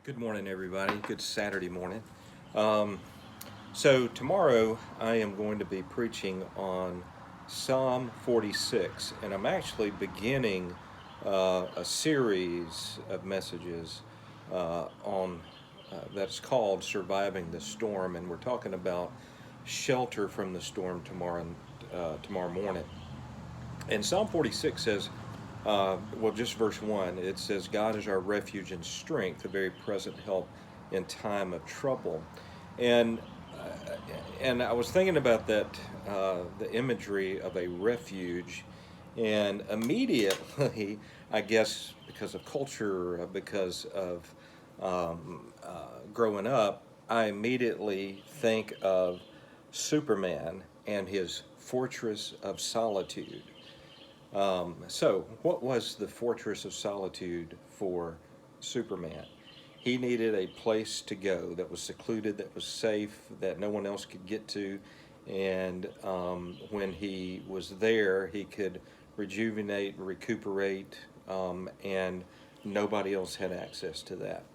Good morning, everybody. Good Saturday morning. So, tomorrow I am going to be preaching on Psalm 46, and I'm actually beginning a series of messages on that's called Surviving the Storm, and we're talking about shelter from the storm tomorrow morning. And Psalm 46 says, just verse 1, it says, God is our refuge and strength, a very present help in time of trouble. And and I was thinking about that, the imagery of a refuge, and immediately, I guess, because of culture, because of growing up, I immediately think of Superman and his fortress of solitude. So, what was the fortress of solitude for Superman? He needed a place to go that was secluded, that was safe, that no one else could get to. And when he was there, he could rejuvenate, recuperate, and nobody else had access to that.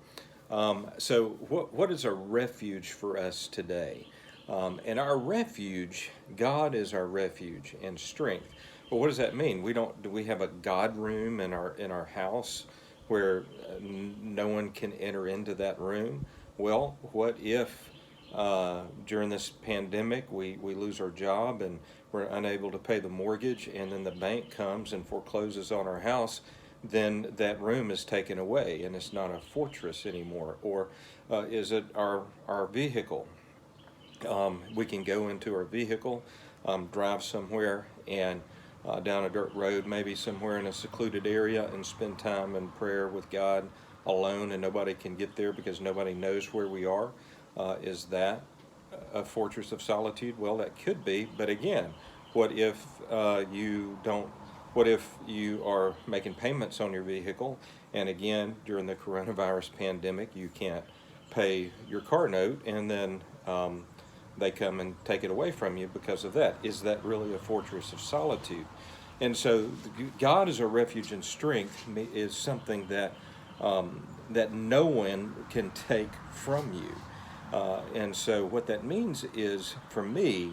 What is a refuge for us today? And our refuge, God is our refuge and strength. But what does that mean? Do we have a God room in our house where no one can enter into that room? Well, what if during this pandemic we lose our job and we're unable to pay the mortgage, and then the bank comes and forecloses on our house? Then that room is taken away and it's not a fortress anymore. Or is it our vehicle? We can go into our vehicle, drive somewhere, and down a dirt road, maybe somewhere in a secluded area, and spend time in prayer with God alone, and nobody can get there because nobody knows where we are. Is that a fortress of solitude? Well, that could be, but again, what if you don't? What if you are making payments on your vehicle, and again, during the coronavirus pandemic, you can't pay your car note, and then they come and take it away from you because of that? Is that really a fortress of solitude? And so, God as a refuge and strength is something that no one can take from you. And so, what that means is, for me,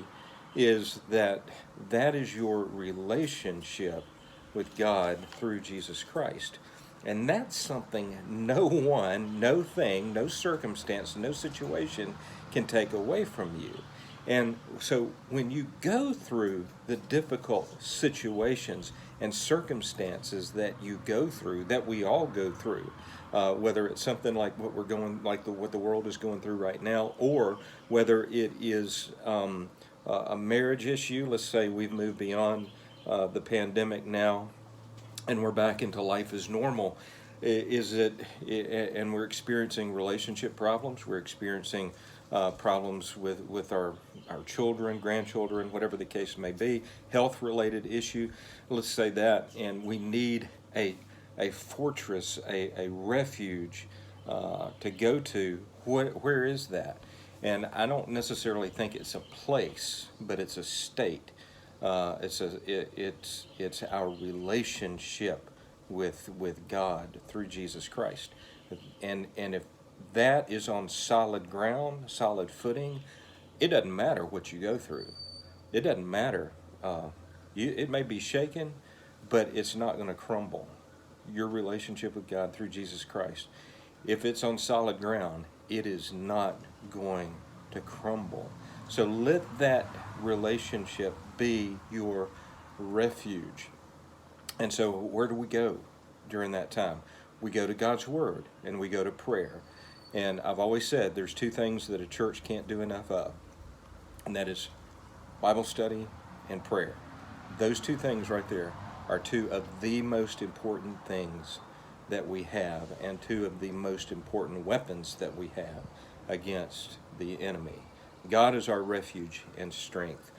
is that is your relationship with God through Jesus Christ. And that's something no one, no thing, no circumstance, no situation can take away from you. And so when you go through the difficult situations and circumstances that you go through, that we all go through, whether it's something like what the world is going through right now, or whether it is a marriage issue. Let's say we've moved beyond the pandemic now, and we're back into life as normal. And we're experiencing relationship problems. We're experiencing problems with our children, grandchildren, whatever the case may be, health-related issue. Let's say that, and we need a fortress, a refuge to go to. Where is that? And I don't necessarily think it's a place, but it's a state. It's our relationship with God through Jesus Christ, and if that is on solid ground, solid footing, it doesn't matter what you go through. It doesn't matter. It may be shaken, but it's not going to crumble. Your relationship with God through Jesus Christ, if it's on solid ground, it is not going to crumble. So let that relationship be your refuge. And so where do we go during that time? We go to God's Word, and we go to prayer. And I've always said there's two things that a church can't do enough of, and that is Bible study and prayer. Those two things right there are two of the most important things that we have, and two of the most important weapons that we have against the enemy. God is our refuge and strength.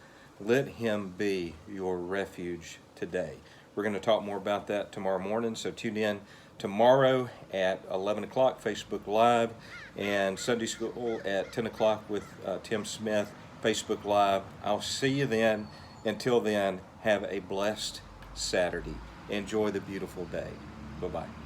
Let Him be your refuge today. We're going to talk more about that tomorrow morning, so tune in tomorrow at 11 o'clock, Facebook Live, and Sunday School at 10 o'clock with Tim Smith, Facebook Live. I'll see you then. Until then, have a blessed Saturday. Enjoy the beautiful day. Bye-bye.